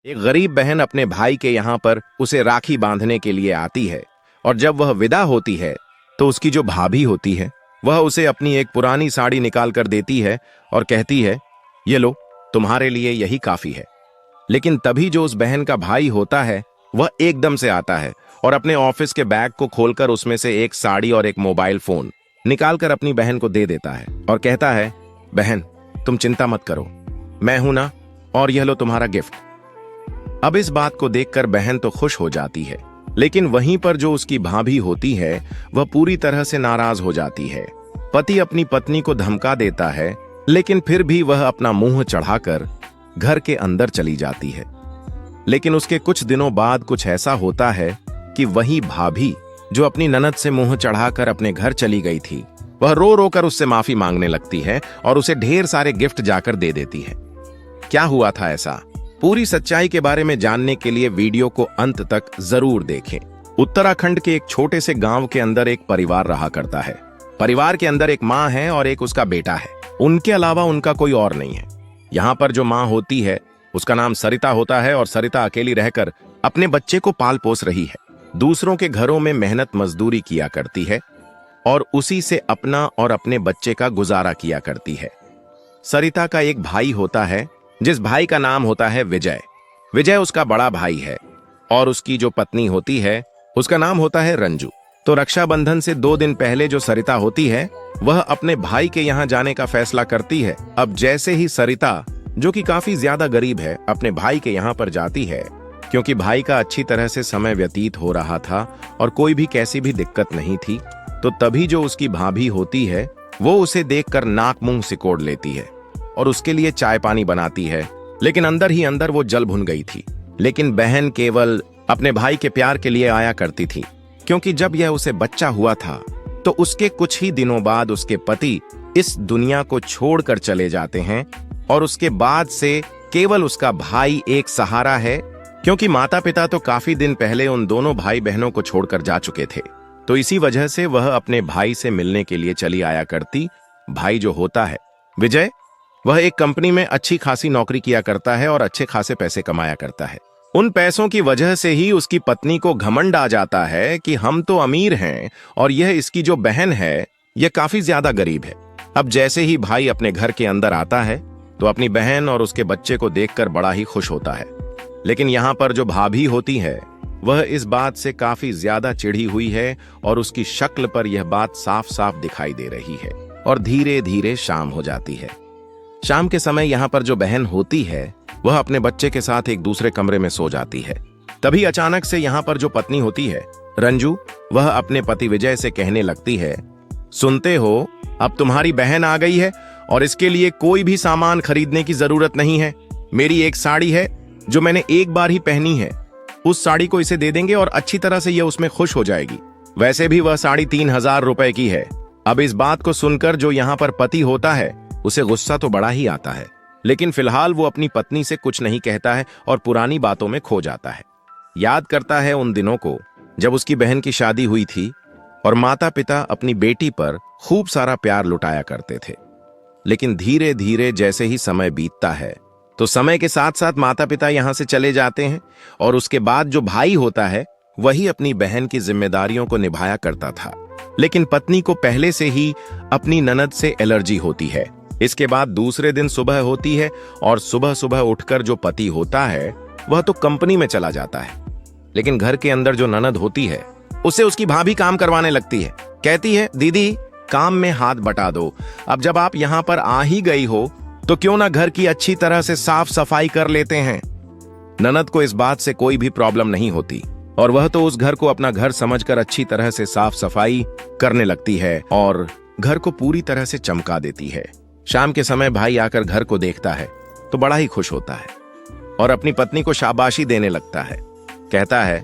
एक गरीब बहन अपने भाई के यहाँ पर उसे राखी बांधने के लिए आती है और जब वह विदा होती है तो उसकी जो भाभी होती है वह उसे अपनी एक पुरानी साड़ी निकाल कर देती है और कहती है, ये लो, तुम्हारे लिए यही काफी है। लेकिन तभी जो उस बहन का भाई होता है वह एकदम से आता है और अपने ऑफिस के बैग को खोलकर उसमें से एक साड़ी और एक मोबाइल फोन निकालकर अपनी बहन को दे देता है और कहता है, बहन तुम चिंता मत करो, मैं हूं ना, और यह लो तुम्हारा गिफ्ट। अब इस बात को देखकर बहन तो खुश हो जाती है, लेकिन वहीं पर जो उसकी भाभी होती है वह पूरी तरह से नाराज हो जाती है। पति अपनी पत्नी को धमका देता है, लेकिन फिर भी वह अपना मुंह चढ़ाकर घर के अंदर चली जाती है। लेकिन उसके कुछ दिनों बाद कुछ ऐसा होता है कि वही भाभी जो अपनी ननद से मुंह चढ़ाकर अपने घर चली गई थी, वह रो रो कर उससे माफी मांगने लगती है और उसे ढेर सारे गिफ्ट जाकर दे देती है। क्या हुआ था ऐसा? पूरी सच्चाई के बारे में जानने के लिए वीडियो को अंत तक जरूर देखें। उत्तराखंड के एक छोटे से गांव के अंदर एक परिवार रहा करता है। परिवार के अंदर एक माँ है और एक उसका बेटा है। उनके अलावा उनका कोई और नहीं है। यहाँ पर जो माँ होती है उसका नाम सरिता होता है और सरिता अकेली रहकर अपने बच्चे को पाल पोस रही है। दूसरों के घरों में मेहनत मजदूरी किया करती है और उसी से अपना और अपने बच्चे का गुजारा किया करती है। सरिता का एक भाई होता है जिस भाई का नाम होता है विजय। विजय उसका बड़ा भाई है और उसकी जो पत्नी होती है उसका नाम होता है रंजू। तो रक्षाबंधन से 2 दिन पहले जो सरिता होती है वह अपने भाई के यहाँ जाने का फैसला करती है। अब जैसे ही सरिता, जो कि काफी ज्यादा गरीब है, अपने भाई के यहाँ पर जाती है, क्योंकि भाई का अच्छी तरह से समय व्यतीत हो रहा था और कोई भी कैसी भी दिक्कत नहीं थी, तो तभी जो उसकी भाभी होती है वो उसे देखकर नाक मुंह सिकोड़ लेती है और उसके लिए चाय पानी बनाती है। लेकिन अंदर ही अंदर वो जल भुन गई थी। लेकिन बहन केवल अपने भाई के प्यार के लिए आया करती थी, क्योंकि जब यह उसे बच्चा हुआ था तो उसके कुछ ही दिनों बाद उसके पति इस दुनिया को छोड़कर चले जाते हैं और उसके बाद से केवल उसका भाई एक सहारा है, क्योंकि माता पिता तो काफी दिन पहले उन दोनों भाई बहनों को छोड़कर जा चुके थे। तो इसी वजह से वह अपने भाई से मिलने के लिए चली आया करती। भाई जो होता है विजय, वह एक कंपनी में अच्छी खासी नौकरी किया करता है और अच्छे खासे पैसे कमाया करता है। उन पैसों की वजह से ही उसकी पत्नी को घमंड आ जाता है कि हम तो अमीर हैं और यह इसकी जो बहन है यह काफी ज्यादा गरीब है। अब जैसे ही भाई अपने घर के अंदर आता है तो अपनी बहन और उसके बच्चे को देखकर बड़ा ही खुश होता है। लेकिन यहाँ पर जो भाभी होती है वह इस बात से काफी ज्यादा चिढ़ी हुई है और उसकी शक्ल पर यह बात साफ साफ दिखाई दे रही है। और धीरे धीरे शाम हो जाती है। शाम के समय यहाँ पर जो बहन होती है वह अपने बच्चे के साथ एक दूसरे कमरे में सो जाती है। तभी अचानक से यहाँ पर जो पत्नी होती है रंजू, वह अपने पति विजय से कहने लगती है, सुनते हो, अब तुम्हारी बहन आ गई है और इसके लिए कोई भी सामान खरीदने की जरूरत नहीं है। मेरी एक साड़ी है जो मैंने एक बार ही पहनी है, उस साड़ी को इसे दे देंगे और अच्छी तरह से यह उसमें खुश हो जाएगी। वैसे भी वह साड़ी 3000 रुपए की है। अब इस बात को सुनकर जो यहाँ पर पति होता है उसे गुस्सा तो बड़ा ही आता है, लेकिन फिलहाल वो अपनी पत्नी से कुछ नहीं कहता है और पुरानी बातों में खो जाता है। याद करता है उन दिनों को जब उसकी बहन की शादी हुई थी और माता पिता अपनी बेटी पर खूब सारा प्यार लुटाया करते थे। लेकिन धीरे धीरे जैसे ही समय बीतता है तो समय के साथ साथ माता पिता यहाँ से चले जाते हैं और उसके बाद जो भाई होता है वही अपनी बहन की जिम्मेदारियों को निभाया करता था। लेकिन पत्नी को पहले से ही अपनी ननद से एलर्जी होती है। इसके बाद दूसरे दिन सुबह होती है और सुबह सुबह उठकर जो पति होता है वह तो कंपनी में चला जाता है। लेकिन घर के अंदर जो ननद होती है उसे उसकी भाभी काम करवाने लगती है। कहती है, दीदी काम में हाथ बटा दो, अब जब आप यहाँ पर आ ही गई हो तो क्यों ना घर की अच्छी तरह से साफ सफाई कर लेते हैं। ननद को इस बात से कोई भी प्रॉब्लम नहीं होती और वह तो उस घर को अपना घर समझकर अच्छी तरह से साफ सफाई करने लगती है और घर को पूरी तरह से चमका देती है। शाम के समय भाई आकर घर को देखता है तो बड़ा ही खुश होता है और अपनी पत्नी को शाबाशी देने लगता है। कहता है,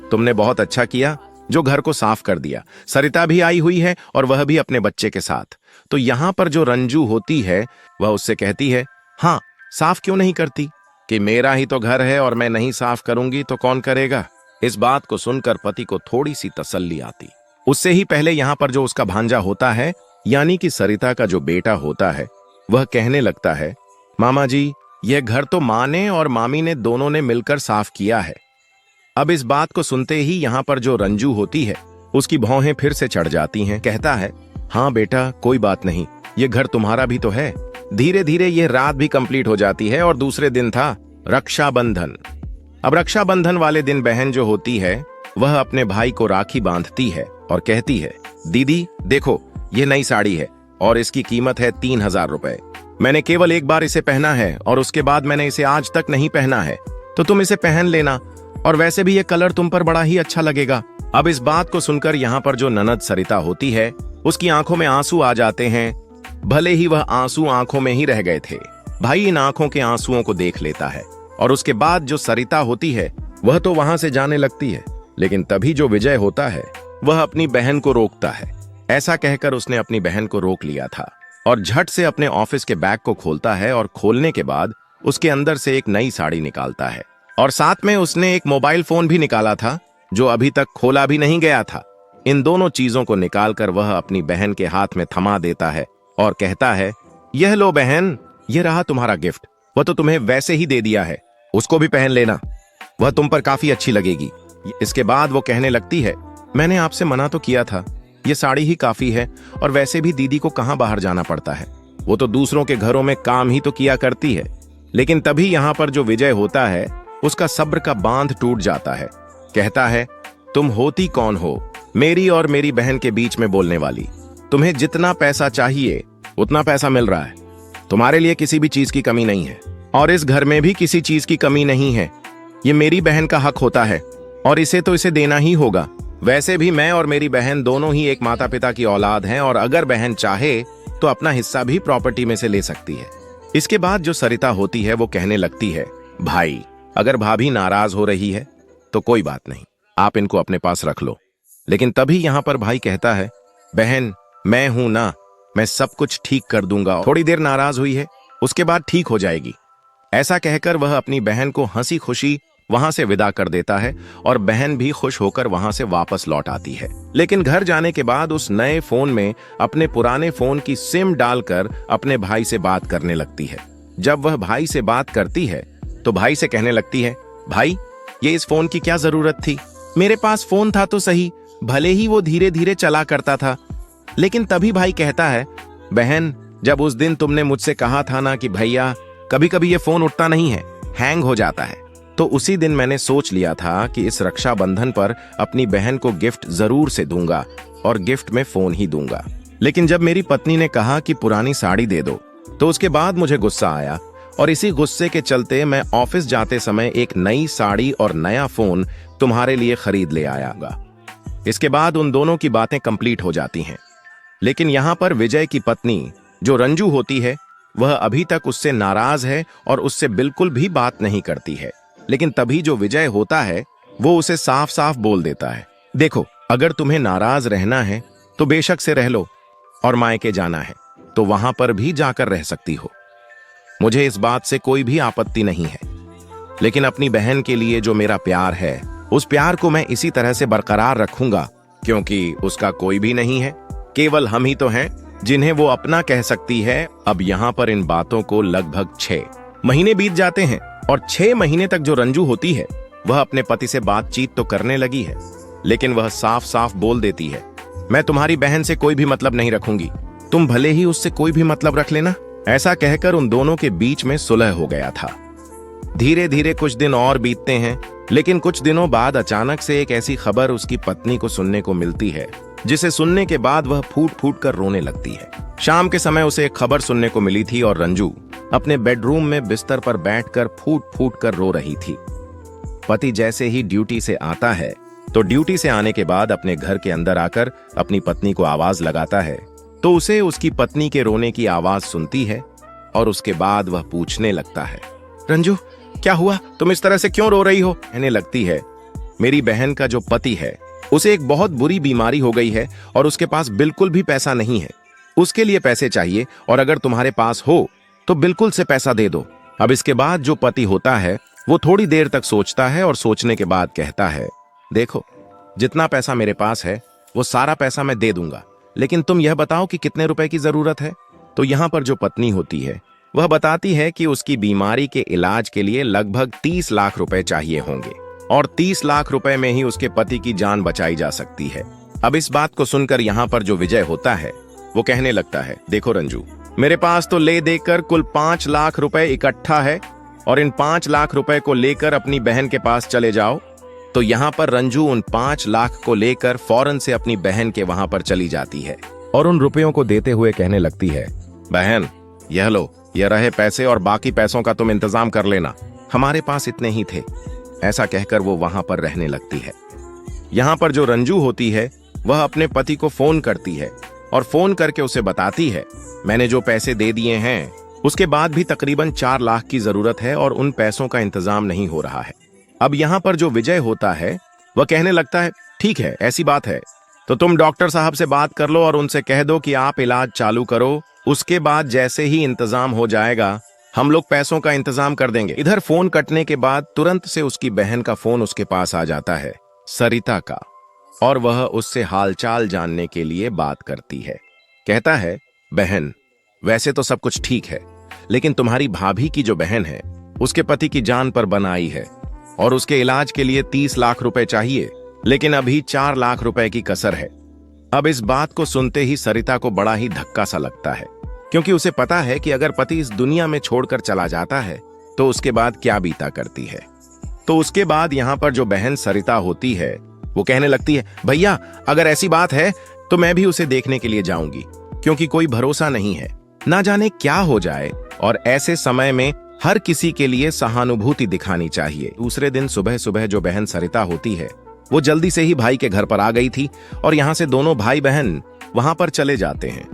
तुमने बहुत अच्छा किया जो घर को साफ कर दिया। सरिता भी आई हुई है और वह भी अपने बच्चे के साथ। तो यहाँ पर जो रंजू होती है वह उससे कहती है, हाँ साफ क्यों नहीं करती, कि मेरा ही तो घर है और मैं नहीं साफ करूंगी तो कौन करेगा। इस बात को सुनकर पति को थोड़ी सी तसल्ली आती। उससे ही पहले यहाँ पर जो उसका भांजा होता है यानी कि सरिता का जो बेटा होता है वह कहने लगता है, मामा जी यह घर तो माँ ने और मामी ने दोनों ने मिलकर साफ किया है। अब इस बात को सुनते ही यहाँ पर जो रंजू होती है उसकी भौहें फिर से चढ़ जाती हैं। कहता है, हाँ बेटा कोई बात नहीं, ये घर तुम्हारा भी तो है। धीरे धीरे ये रात भी कंप्लीट हो जाती है और दूसरे दिन था रक्षाबंधन। अब रक्षाबंधन वाले दिन बहन जो होती है वह अपने भाई को राखी बांधती है और कहती है, दीदी देखो ये नई साड़ी है और इसकी कीमत है 3000 रुपए। मैंने केवल एक बार इसे पहना है और उसके बाद मैंने इसे आज तक नहीं पहना है, तो तुम इसे पहन लेना, और वैसे भी ये कलर तुम पर बड़ा ही अच्छा लगेगा। अब इस बात को सुनकर यहाँ पर जो ननद सरिता होती है उसकी आंखों में आंसू आ जाते हैं। भले ही वह आंसू आंखों में ही रह गए थे, भाई इन आंखों के आंसुओं को देख लेता है और उसके बाद जो सरिता होती है वह तो वहां से जाने लगती है। लेकिन तभी जो विजय होता है वह अपनी बहन को रोकता है। ऐसा कहकर उसने अपनी बहन को रोक लिया था और झट से अपने ऑफिस के बैग को खोलता है और खोलने के बाद उसके अंदर से एक नई साड़ी निकालता है और साथ में उसने एक मोबाइल फोन भी निकाला था जो अभी तक खोला भी नहीं गया था। इन दोनों चीजों को निकालकर वह अपनी बहन के हाथ में थमा देता है और कहता है, यह लो बहन, यह रहा तुम्हारा गिफ्ट। वह तो तुम्हें वैसे ही दे दिया है, उसको भी पहन लेना, वह तुम पर काफी अच्छी लगेगी। इसके बाद वो कहने लगती है, मैंने आपसे मना तो किया था, ये साड़ी ही काफी है और वैसे भी दीदी को कहाँ बाहर जाना पड़ता है, वो तो दूसरों के घरों में काम ही तो किया करती है। लेकिन तभी यहाँ पर जो विजय होता है उसका सब्र का बांध टूट जाता है। कहता है, तुम होती कौन हो मेरी और मेरी बहन के बीच में बोलने वाली? तुम्हें जितना पैसा चाहिए उतना पैसा मिल रहा है, तुम्हारे लिए किसी भी चीज की कमी नहीं है और इस घर में भी किसी चीज की कमी नहीं है। ये मेरी बहन का हक होता है और इसे तो इसे देना ही होगा। वैसे भी मैं और मेरी बहन दोनों ही एक माता पिता की औलाद हैं और अगर बहन चाहे तो अपना हिस्सा भी प्रॉपर्टी में से ले सकती है। इसके बाद जो सरिता होती है वो कहने लगती है, भाई अगर भाभी नाराज हो रही है तो कोई बात नहीं, आप इनको अपने पास रख लो। लेकिन तभी यहाँ पर भाई कहता है, बहन मैं हूं ना, मैं सब कुछ ठीक कर दूंगा, थोड़ी देर नाराज हुई है उसके बाद ठीक हो जाएगी। ऐसा कहकर वह अपनी बहन को हंसी खुशी वहां से विदा कर देता है और बहन भी खुश होकर वहां से वापस लौट आती है। लेकिन घर जाने के बाद उस नए फोन में अपने पुराने फोन की सिम डालकर अपने भाई से बात करने लगती है। जब वह भाई से बात करती है तो भाई से कहने लगती है, भाई ये इस फोन की क्या जरूरत थी, मेरे पास फोन था तो सही, भले ही वो धीरे धीरे चला करता था। लेकिन तभी भाई कहता है, बहन जब उस दिन तुमने मुझसे कहा था ना कि भैया कभी कभी ये फोन उठता नहीं है, हैंग हो जाता है, तो उसी दिन मैंने सोच लिया था कि इस रक्षाबंधन पर अपनी बहन को गिफ्ट जरूर से दूंगा और गिफ्ट में फोन ही दूंगा। लेकिन जब मेरी पत्नी ने कहा कि पुरानी साड़ी दे दो तो उसके बाद मुझे गुस्सा आया और इसी गुस्से के चलते मैं ऑफिस जाते समय एक नई साड़ी और नया फोन तुम्हारे लिए खरीद ले आयागा। इसके बाद उन दोनों की बातें कंप्लीट हो जाती हैं। लेकिन यहाँ पर विजय की पत्नी जो रंजू होती है वह अभी तक उससे नाराज है और उससे बिल्कुल भी बात नहीं करती है। लेकिन तभी जो विजय होता है वो उसे साफ साफ बोल देता है, देखो अगर तुम्हें नाराज रहना है तो बेशक से रह लो और मायके जाना है तो वहां पर भी जाकर रह सकती हो, मुझे इस बात से कोई भी आपत्ति नहीं है। लेकिन अपनी बहन के लिए जो मेरा प्यार है उस प्यार को मैं इसी तरह से बरकरार रखूंगा, क्योंकि उसका कोई भी नहीं है, केवल हम ही तो हैं जिन्हें वो अपना कह सकती है। अब यहाँ पर इन बातों को लगभग 6 महीने बीत जाते हैं और 6 महीने तक जो रंजू होती है वह अपने पति से बातचीत तो करने लगी है, लेकिन वह साफ साफ बोल देती है, मैं तुम्हारी बहन से कोई भी मतलब नहीं रखूंगी, तुम भले ही उससे कोई भी मतलब रख लेना। ऐसा कहकर उन दोनों के बीच में सुलह हो गया था। धीरे धीरे कुछ दिन और बीतते हैं, लेकिन कुछ दिनों बाद अचानक से एक ऐसी खबर उसकी पत्नी को सुनने को मिलती है जिसे सुनने के बाद वह फूट फूट कर रोने लगती है। शाम के समय उसे एक खबर सुनने को मिली थी और रंजू अपने बेडरूम में बिस्तर पर बैठकर फूट फूट कर रो रही थी। पति जैसे ही ड्यूटी से आता है तो ड्यूटी से आने के बाद अपने घर के अंदर आकर अपनी पत्नी को आवाज लगाता है तो उसे उसकी पत्नी के रोने की आवाज सुनती है और उसके बाद वह पूछने लगता है, रंजू क्या हुआ, तुम इस तरह से क्यों रो रही हो? कहने लगती है, मेरी बहन का जो पति है उसे एक बहुत बुरी बीमारी हो गई है और उसके पास बिल्कुल भी पैसा नहीं है, उसके लिए पैसे चाहिए और अगर तुम्हारे पास हो तो बिल्कुल से पैसा दे दो। अब इसके बाद जो पति होता है वो थोड़ी देर तक सोचता है और सोचने के बाद कहता है, देखो जितना पैसा मेरे पास है वो सारा पैसा मैं दे दूंगा, लेकिन तुम यह बताओ कि कितने रुपए की जरूरत है। तो यहाँ पर जो पत्नी होती है वह बताती है कि उसकी बीमारी के इलाज के लिए लगभग 30 लाख रुपए चाहिए होंगे और 30 लाख रुपए में ही उसके पति की जान बचाई जा सकती है। अब इस बात को सुनकर यहाँ पर जो विजय होता है वो कहने लगता है, देखो रंजू, मेरे पास तो ले देकर कुल 5 लाख रुपए इकट्ठा है और इन 5 लाख रुपए को लेकर अपनी बहन के पास चले जाओ। तो यहाँ पर रंजू उन 5 लाख को लेकर फौरन से अपनी बहन के वहां पर चली जाती है और उन रुपयों को देते हुए कहने लगती है, बहन यह लो, यह रहे पैसे और बाकी पैसों का तुम इंतजाम कर लेना, हमारे पास इतने ही थे। ऐसा कहकर वो वहां पर रहने लगती है। यहाँ पर जो रंजू होती है वह अपने पति को फोन करती है और फोन करके उसे बताती है, मैंने जो पैसे दे दिए हैं उसके बाद भी तकरीबन 4 लाख की जरूरत है और उन पैसों का इंतजाम नहीं हो रहा है। अब यहाँ पर जो विजय होता है वह कहने लगता है, ठीक है, ऐसी बात है तो तुम डॉक्टर साहब से बात कर लो और उनसे कह दो कि आप इलाज चालू करो, उसके बाद जैसे ही इंतजाम हो जाएगा हम लोग पैसों का इंतजाम कर देंगे। इधर फोन कटने के बाद तुरंत से उसकी बहन का फोन उसके पास आ जाता है, सरिता का, और वह उससे हालचाल जानने के लिए बात करती है। कहता है, बहन वैसे तो सब कुछ ठीक है, लेकिन तुम्हारी भाभी की जो बहन है उसके पति की जान पर बन आई है और उसके इलाज के लिए 30 लाख रुपए चाहिए, लेकिन अभी 4 लाख रुपए की कसर है। अब इस बात को सुनते ही सरिता को बड़ा ही धक्का सा लगता है, क्योंकि उसे पता है कि अगर पति इस दुनिया में छोड़कर चला जाता है तो उसके बाद क्या बीता करती है। तो उसके बाद यहाँ पर जो बहन सरिता होती है वो कहने लगती है, भैया अगर ऐसी बात है तो मैं भी उसे देखने के लिए जाऊंगी, क्योंकि कोई भरोसा नहीं है, ना जाने क्या हो जाए, और ऐसे समय में हर किसी के लिए सहानुभूति दिखानी चाहिए। दूसरे दिन सुबह सुबह जो बहन सरिता होती है वो जल्दी से ही भाई के घर पर आ गई थी और यहाँ से दोनों भाई बहन वहां पर चले जाते हैं।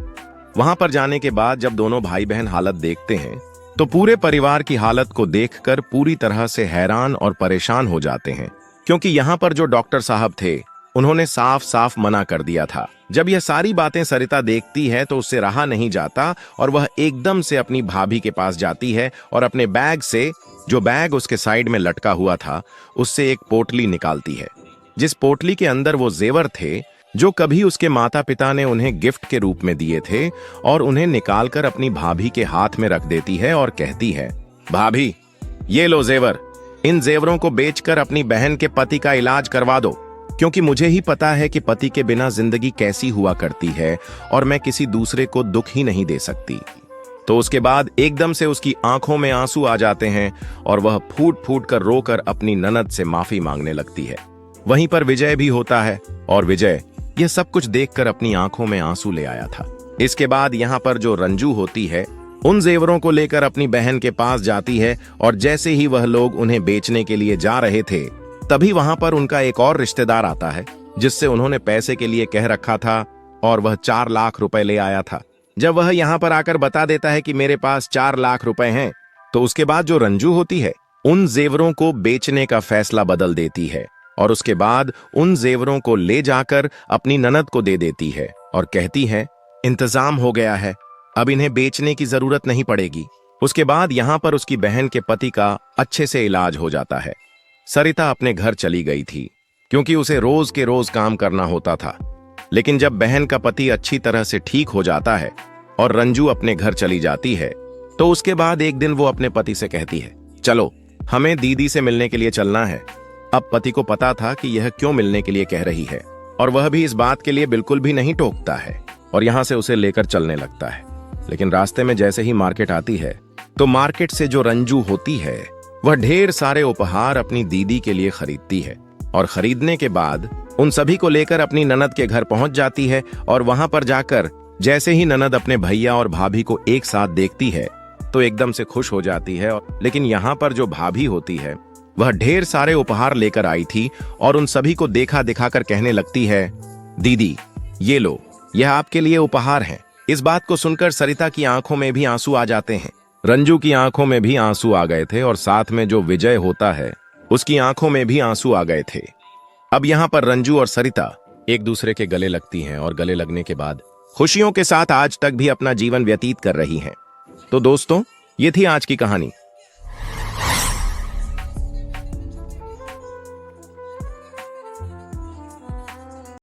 वहां पर जाने के बाद जब दोनों भाई बहन हालत देखते हैं तो पूरे परिवार की हालत को देखकर पूरी तरह से हैरान और परेशान हो जाते हैं, क्योंकि यहाँ पर जो डॉक्टर साहब थे उन्होंने साफ साफ मना कर दिया था। जब यह सारी बातें सरिता देखती है तो उससे रहा नहीं जाता और वह एकदम से अपनी भाभी के पास जाती है और अपने बैग से, जो बैग उसके साइड में लटका हुआ था, उससे एक पोटली निकालती है, जिस पोटली के अंदर वो जेवर थे जो कभी उसके माता पिता ने उन्हें गिफ्ट के रूप में दिए थे, और उन्हें निकालकर अपनी भाभी के हाथ में रख देती है और कहती है, भाभी ये लो जेवर, इन जेवरों को बेचकर अपनी बहन के पति का इलाज करवा दो, क्योंकि मुझे ही पता है कि पति के बिना जिंदगी कैसी हुआ करती है और मैं किसी दूसरे को दुख ही नहीं दे सकती। तो उसके बाद एकदम से उसकी आंखों में आंसू आ जाते हैं और वह फूट फूट कर रोकर अपनी ननद से माफी मांगने लगती है। वहीं पर विजय भी होता है और विजय यह सब कुछ देखकर अपनी आंखों में आंसू ले आया था। इसके बाद यहाँ पर जो रंजू होती है उन जेवरों को लेकर अपनी बहन के पास जाती है और जैसे ही वह लोग उन्हें बेचने के लिए जा रहे थे तभी वहां पर उनका एक और रिश्तेदार आता है जिससे उन्होंने पैसे के लिए कह रखा था और वह 4 लाख रुपए ले आया था। जब वह यहाँ पर आकर बता देता है कि मेरे पास 4 लाख रुपए हैं, तो उसके बाद जो रंजू होती है उन जेवरों को बेचने का फैसला बदल देती है और उसके बाद उन जेवरों को ले जाकर अपनी ननद को दे देती है और कहती है, इंतजाम हो गया है, अब इन्हें बेचने की जरूरत नहीं पड़ेगी। उसके बाद यहाँ पर उसकी बहन के पति का अच्छे से इलाज हो जाता है। सरिता अपने घर चली गई थी क्योंकि उसे रोज के रोज काम करना होता था, लेकिन जब बहन का पति अच्छी तरह से ठीक हो जाता है और रंजू अपने घर चली जाती है तो उसके बाद एक दिन वो अपने पति से कहती है, चलो हमें दीदी से मिलने के लिए चलना है। अब पति को पता था कि यह क्यों मिलने के लिए कह रही है और वह भी इस बात के लिए बिल्कुल भी नहीं टोकता है और यहाँ से उसे लेकर चलने लगता है। लेकिन रास्ते में जैसे ही मार्केट आती है तो मार्केट से जो रंजू होती है वह ढेर सारे उपहार अपनी दीदी के लिए खरीदती है और खरीदने के बाद उन सभी को लेकर अपनी ननद के घर पहुंच जाती है और वहां पर जाकर जैसे ही ननद अपने भैया और भाभी को एक साथ देखती है तो एकदम से खुश हो जाती है। लेकिन यहाँ पर जो भाभी होती है वह ढेर सारे उपहार लेकर आई थी और उन सभी को देखा दिखाकर कहने लगती है, दीदी ये लो, यह आपके लिए उपहार हैं। इस बात को सुनकर सरिता की आंखों में भी आंसू आ जाते हैं। रंजू की आंखों में भी आंसू आ गए थे और साथ में जो विजय होता है उसकी आंखों में भी आंसू आ गए थे। अब यहाँ पर रंजू और सरिता एक दूसरे के गले लगती हैं और गले लगने के बाद खुशियों के साथ आज तक भी अपना जीवन व्यतीत कर रही हैं। तो दोस्तों, ये थी आज की कहानी।